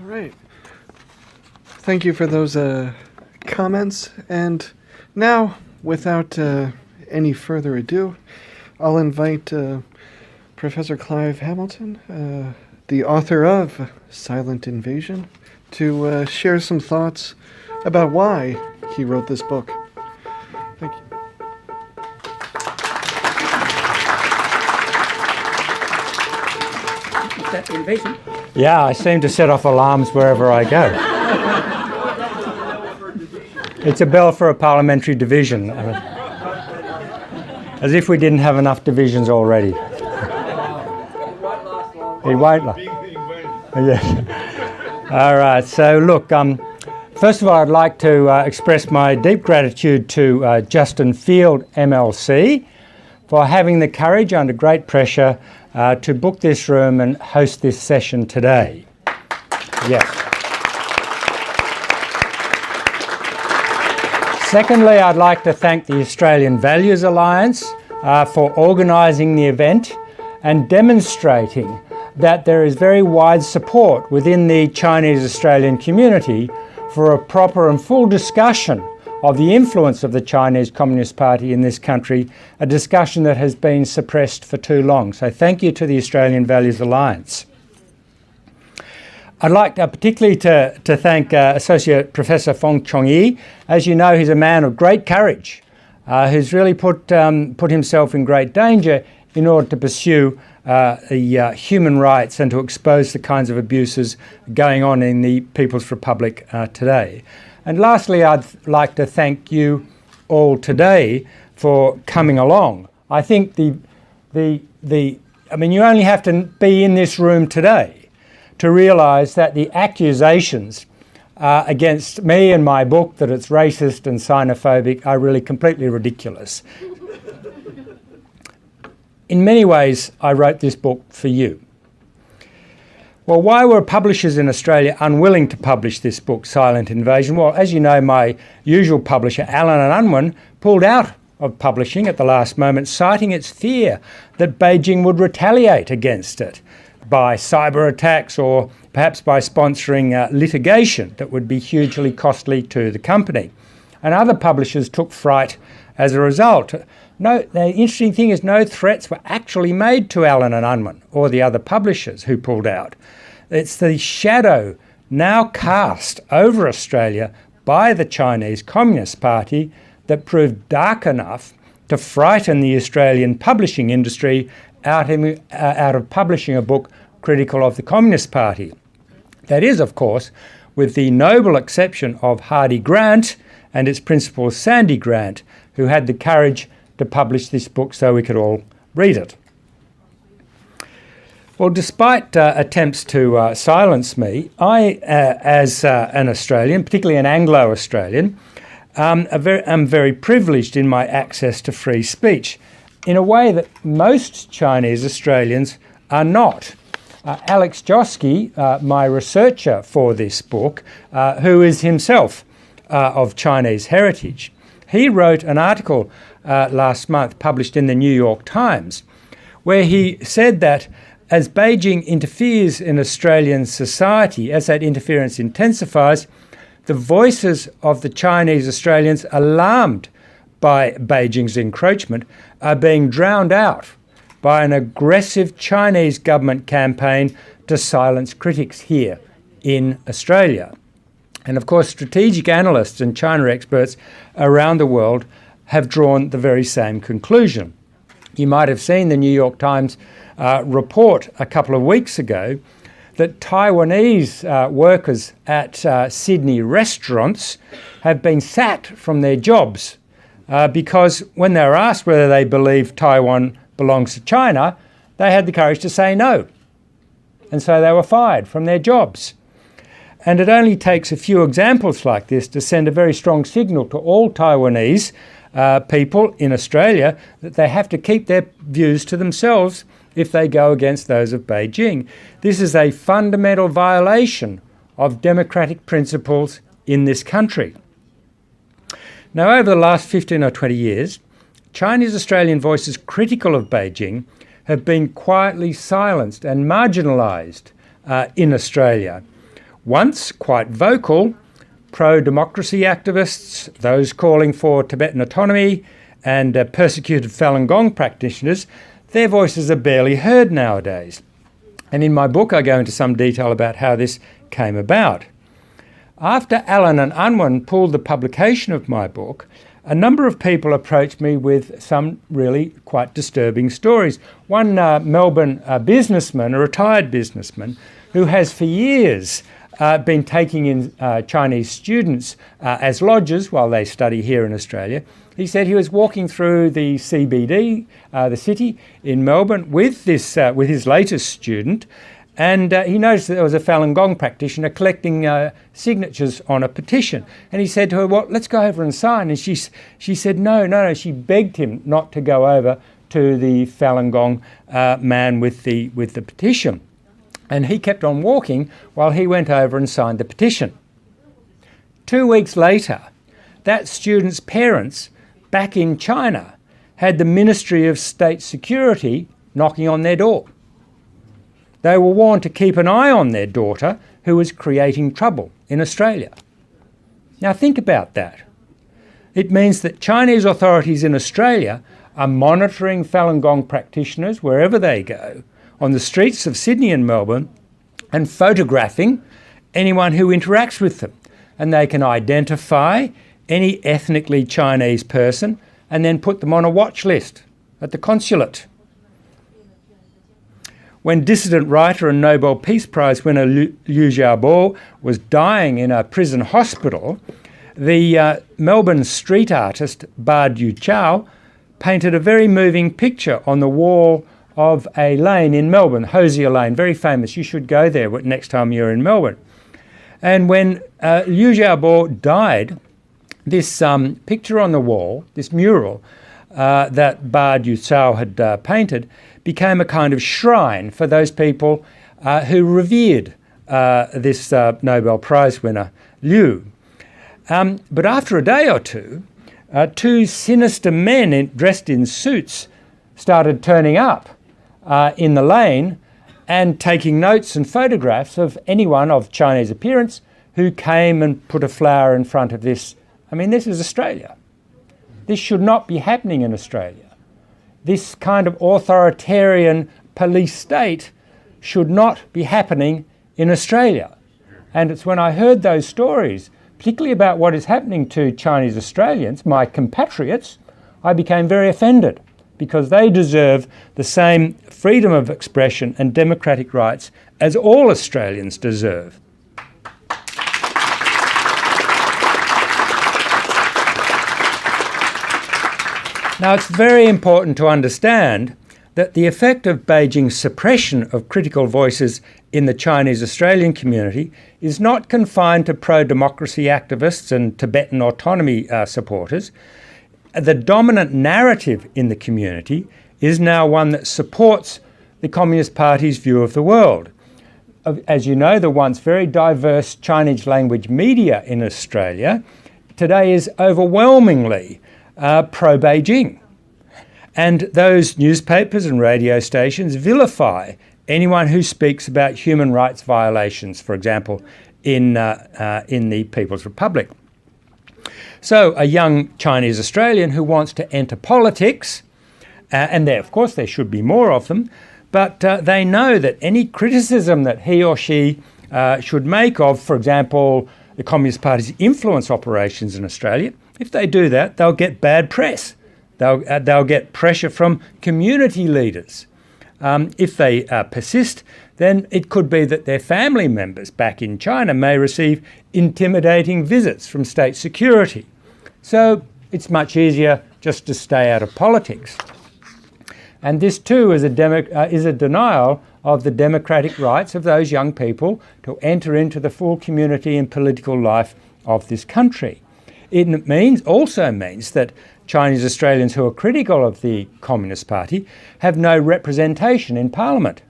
All right. Thank you for those comments. And now, without any further ado, I'll invite Professor Clive Hamilton, the author of Silent Invasion, to share some thoughts about why he wrote this book. Thank you. Is that the invasion? Yeah, I seem to set off alarms wherever I go. It's a bell for a parliamentary division. As if we didn't have enough divisions already. It won't last. Yes. All right, so look, first of all, I'd like to express my deep gratitude to Justin Field, MLC, for having the courage under great pressure to book this room and host this session today. Yes. Secondly, I'd like to thank the Australian Values Alliance for organising the event and demonstrating that there is very wide support within the Chinese Australian community for a proper and full discussion of the influence of the Chinese Communist Party in this country, a discussion that has been suppressed for too long. So thank you to the Australian Values Alliance. I'd like particularly to thank Associate Professor Fong Chong-yi. As you know, he's a man of great courage who's really put himself in great danger in order to pursue the human rights and to expose the kinds of abuses going on in the People's Republic today. And lastly, I'd like to thank you all today for coming along. I think I mean, you only have to be in this room today to realise that the accusations against me and my book that it's racist and xenophobic are really completely ridiculous. In many ways, I wrote this book for you. Well, why were publishers in Australia unwilling to publish this book, Silent Invasion? Well, as you know, my usual publisher, Allen & Unwin, pulled out of publishing at the last moment, citing its fear that Beijing would retaliate against it by cyber attacks or perhaps by sponsoring litigation that would be hugely costly to the company. And other publishers took fright as a result. No, the interesting thing is no threats were actually made to Allen & Unwin or the other publishers who pulled out. It's the shadow now cast over Australia by the Chinese Communist Party that proved dark enough to frighten the Australian publishing industry out of publishing a book critical of the Communist Party. That is, of course, with the noble exception of Hardy Grant and its principal Sandy Grant, who had the courage to publish this book so we could all read it. Well, despite attempts to silence me, I, as an Australian, particularly an Anglo-Australian, am very privileged in my access to free speech in a way that most Chinese Australians are not. Alex Josky, my researcher for this book, who is himself of Chinese heritage, he wrote an article last month published in the New York Times where he said that as Beijing interferes in Australian society, as that interference intensifies, the voices of the Chinese Australians alarmed by Beijing's encroachment are being drowned out by an aggressive Chinese government campaign to silence critics here in Australia. And of course, strategic analysts and China experts around the world have drawn the very same conclusion. You might have seen the New York Times report a couple of weeks ago that Taiwanese workers at Sydney restaurants have been sacked from their jobs because when they were asked whether they believe Taiwan belongs to China, they had the courage to say no. And so they were fired from their jobs. And it only takes a few examples like this to send a very strong signal to all Taiwanese people in Australia that they have to keep their views to themselves if they go against those of Beijing. This is a fundamental violation of democratic principles in this country. Now, over the last 15 or 20 years, Chinese Australian voices critical of Beijing have been quietly silenced and marginalised in Australia, once quite vocal pro-democracy activists, those calling for Tibetan autonomy, and persecuted Falun Gong practitioners, their voices are barely heard nowadays. And in my book, I go into some detail about how this came about. After Alan and Unwin pulled the publication of my book, a number of people approached me with some really quite disturbing stories. One Melbourne businessman, a retired businessman, who has for years been taking in Chinese students as lodgers while they study here in Australia. He said he was walking through the CBD, the city in Melbourne, with his latest student, and he noticed that there was a Falun Gong practitioner collecting signatures on a petition. And he said to her, well, let's go over and sign. And she said, no. She begged him not to go over to the Falun Gong man with the petition. And he kept on walking while he went over and signed the petition. 2 weeks later, that student's parents back in China had the Ministry of State Security knocking on their door. They were warned to keep an eye on their daughter, who was creating trouble in Australia. Now think about that. It means that Chinese authorities in Australia are monitoring Falun Gong practitioners wherever they go, on the streets of Sydney and Melbourne, and photographing anyone who interacts with them. And they can identify any ethnically Chinese person and then put them on a watch list at the consulate. When dissident writer and Nobel Peace Prize winner Liu Xiaobo was dying in a prison hospital, the Melbourne street artist Ba Du Chao painted a very moving picture on the wall of a lane in Melbourne, Hosier Lane, very famous. You should go there next time you're in Melbourne. And when Liu Xiaobo died, this picture on the wall, this mural that Ba Du Chao had painted, became a kind of shrine for those people who revered this Nobel Prize winner, Liu. But after a day or two, two sinister men dressed in suits started turning up in the lane and taking notes and photographs of anyone of Chinese appearance who came and put a flower in front of this. I mean, this is Australia. This should not be happening in Australia. This kind of authoritarian police state should not be happening in Australia. And it's when I heard those stories, particularly about what is happening to Chinese Australians, my compatriots, I became very offended, because they deserve the same freedom of expression and democratic rights as all Australians deserve. Now, it's very important to understand that the effect of Beijing's suppression of critical voices in the Chinese Australian community is not confined to pro-democracy activists and Tibetan autonomy supporters. The dominant narrative in the community is now one that supports the Communist Party's view of the world. As you know, the once very diverse Chinese language media in Australia today is overwhelmingly pro-Beijing. And those newspapers and radio stations vilify anyone who speaks about human rights violations, for example, in the People's Republic. So a young Chinese Australian who wants to enter politics, and there, of course, there should be more of them, but they know that any criticism that he or she should make of, for example, the Communist Party's influence operations in Australia, if they do that, they'll get bad press. They'll get pressure from community leaders. If they persist, then it could be that their family members back in China may receive intimidating visits from state security. So it's much easier just to stay out of politics. And this too is a denial of the democratic rights of those young people to enter into the full community and political life of this country. It also means that Chinese Australians who are critical of the Communist Party have no representation in Parliament.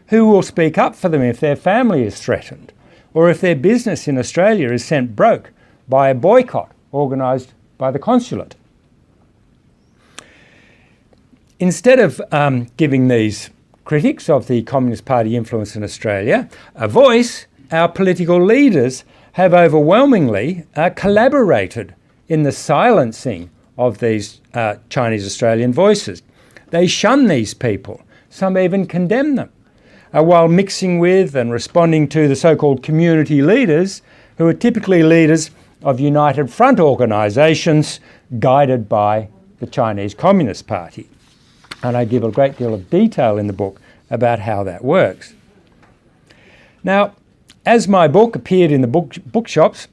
Who will speak up for them if their family is threatened, or if their business in Australia is sent broke by a boycott organised by the consulate? Instead of giving these critics of the Communist Party influence in Australia a voice, our political leaders have overwhelmingly collaborated in the silencing of these Chinese Australian voices. They shun these people. Some even condemn them, while mixing with and responding to the so-called community leaders, who are typically leaders of United Front organisations guided by the Chinese Communist Party. And I give a great deal of detail in the book about how that works. Now, as my book appeared in the bookshops,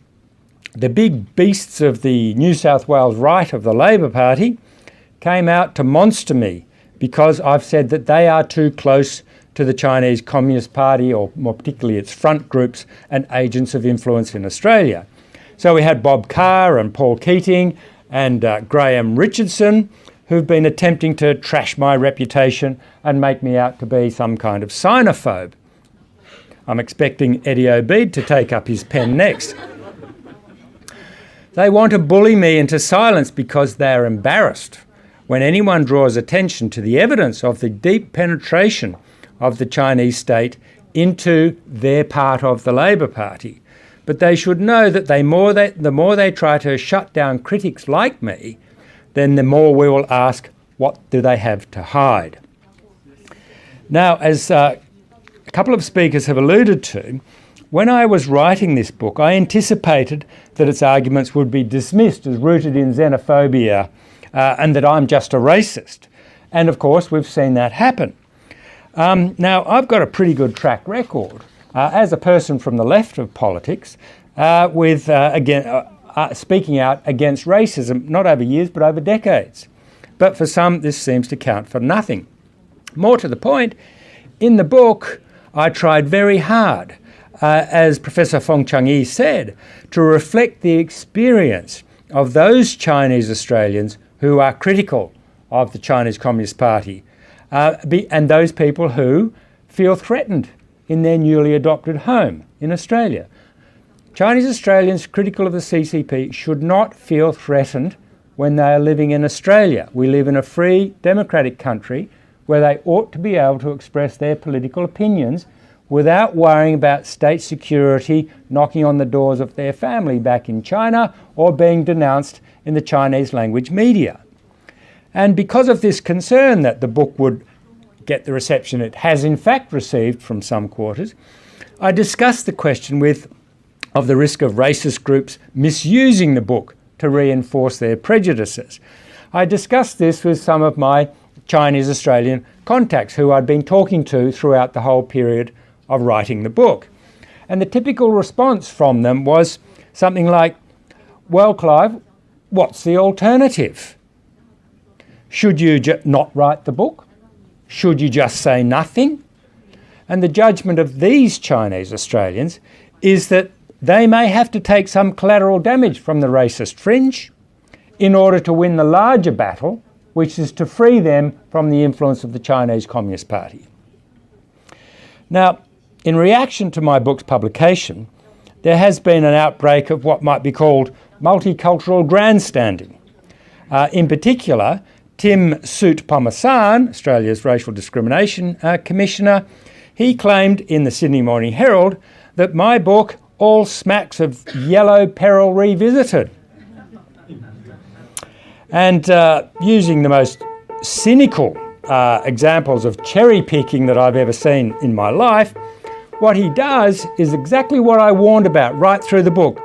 the big beasts of the New South Wales right of the Labor Party came out to monster me because I've said that they are too close to the Chinese Communist Party, or more particularly its front groups and agents of influence in Australia. So we had Bob Carr and Paul Keating and Graham Richardson, who've been attempting to trash my reputation and make me out to be some kind of sinophobe. I'm expecting Eddie Obeid to take up his pen next. They want to bully me into silence because they're embarrassed when anyone draws attention to the evidence of the deep penetration of the Chinese state into their part of the Labor Party. But they should know that the more they try to shut down critics like me, then the more we will ask, what do they have to hide? Now, as a couple of speakers have alluded to, when I was writing this book, I anticipated that its arguments would be dismissed as rooted in xenophobia and that I'm just a racist. And of course, we've seen that happen. Now, I've got a pretty good track record as a person from the left of politics with speaking out against racism, not over years, but over decades. But for some, this seems to count for nothing. More to the point, in the book, I tried very hard, as Professor Fong Chung-Yi said, to reflect the experience of those Chinese Australians who are critical of the Chinese Communist Party, and those people who feel threatened in their newly adopted home in Australia. Chinese Australians critical of the CCP should not feel threatened when they are living in Australia. We live in a free, democratic country where they ought to be able to express their political opinions without worrying about state security knocking on the doors of their family back in China or being denounced in the Chinese language media. And because of this concern that the book would get the reception it has in fact received from some quarters, I discussed the question of the risk of racist groups misusing the book to reinforce their prejudices. I discussed this with some of my Chinese Australian contacts who I'd been talking to throughout the whole period of writing the book. And the typical response from them was something like, well, Clive, what's the alternative? Should you not write the book? Should you just say nothing? And the judgment of these Chinese Australians is that they may have to take some collateral damage from the racist fringe in order to win the larger battle, which is to free them from the influence of the Chinese Communist Party. Now, in reaction to my book's publication, there has been an outbreak of what might be called multicultural grandstanding. In particular, Tim Soutphommasane, Australia's Racial Discrimination Commissioner, he claimed in the Sydney Morning Herald that my book all smacks of Yellow Peril Revisited. And using the most cynical examples of cherry picking that I've ever seen in my life, what he does is exactly what I warned about right through the book.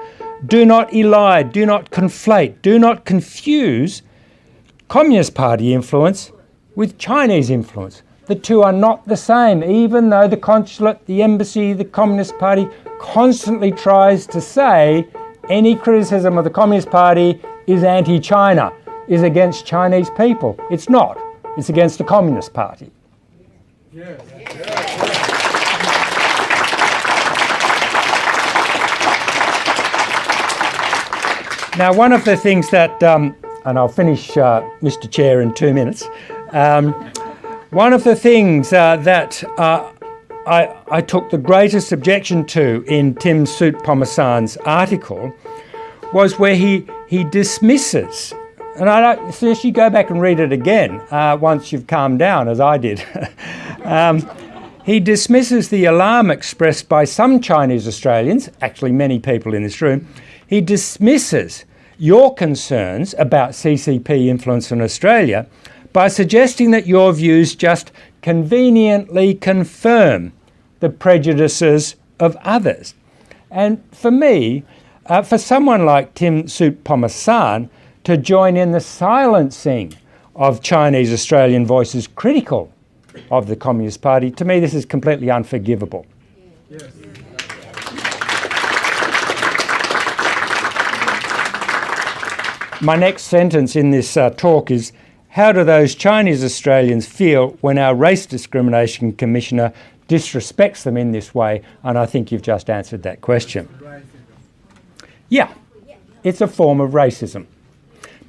Do not elide, do not conflate, do not confuse Communist Party influence with Chinese influence. The two are not the same, even though the consulate, the embassy, the Communist Party constantly tries to say any criticism of the Communist Party is anti-China, is against Chinese people. It's not. It's against the Communist Party. Yes. Now, one of the things that, and I'll finish, Mr. Chair, in 2 minutes. One of the things that I took the greatest objection to in Tim Soutphommasane's article was where he dismisses, and I don't suggest you go back and read it again once you've calmed down, as I did. He dismisses the alarm expressed by some Chinese Australians, actually many people in this room. He dismisses your concerns about CCP influence in Australia by suggesting that your views just conveniently confirm the prejudices of others. And for me, for someone like Tim Soutphommasane to join in the silencing of Chinese Australian voices critical of the Communist Party, to me this is completely unforgivable. Yes. My next sentence in this talk is, how do those Chinese Australians feel when our Race Discrimination Commissioner disrespects them in this way? And I think you've just answered that question. Yeah, it's a form of racism.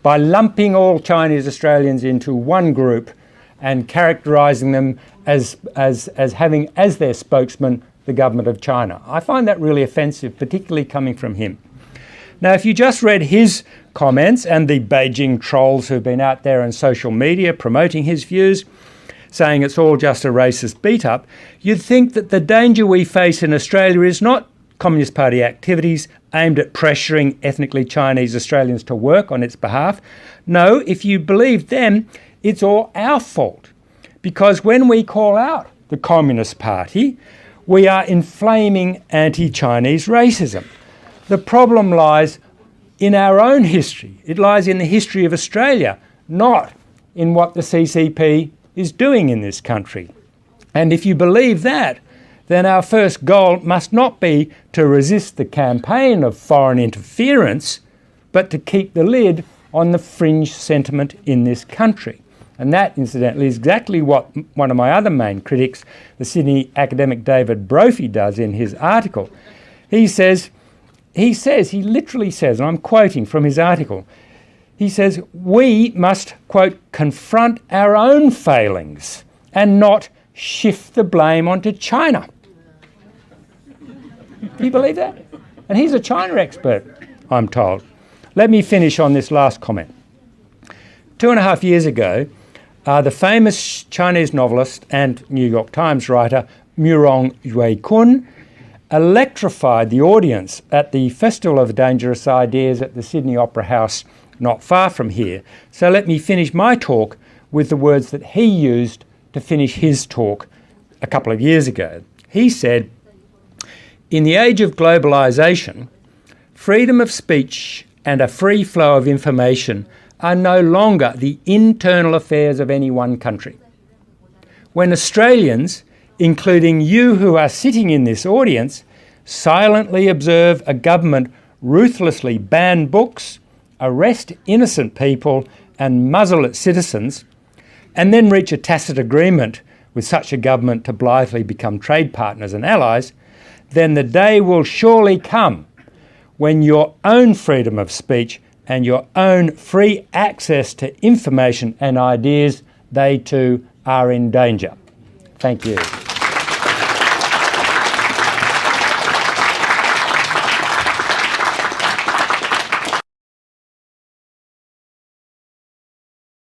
By lumping all Chinese Australians into one group and characterising them as having as their spokesman the government of China. I find that really offensive, particularly coming from him. Now, if you just read his comments and the Beijing trolls who've been out there on social media promoting his views, saying it's all just a racist beat-up, you'd think that the danger we face in Australia is not Communist Party activities aimed at pressuring ethnically Chinese Australians to work on its behalf. No, if you believe them, it's all our fault. Because when we call out the Communist Party, we are inflaming anti-Chinese racism. The problem lies in our own history. It lies in the history of Australia, not in what the CCP is doing in this country. And if you believe that, then our first goal must not be to resist the campaign of foreign interference, but to keep the lid on the fringe sentiment in this country. And that, incidentally, is exactly what one of my other main critics, the Sydney academic David Brophy, does in his article. He literally says, and I'm quoting from his article, he says, we must, quote, confront our own failings and not shift the blame onto China. Do you believe that? And he's a China expert, I'm told. Let me finish on this last comment. 2.5 years ago, the famous Chinese novelist and New York Times writer Murong Yue-kun electrified the audience at the Festival of Dangerous Ideas at the Sydney Opera House not far from here. So let me finish my talk with the words that he used to finish his talk a couple of years ago. He said, "In the age of globalisation, freedom of speech and a free flow of information are no longer the internal affairs of any one country. When Australians, including you who are sitting in this audience, silently observe a government ruthlessly ban books, arrest innocent people and muzzle its citizens, and then reach a tacit agreement with such a government to blithely become trade partners and allies, then the day will surely come when your own freedom of speech and your own free access to information and ideas, they too are in danger." Thank you.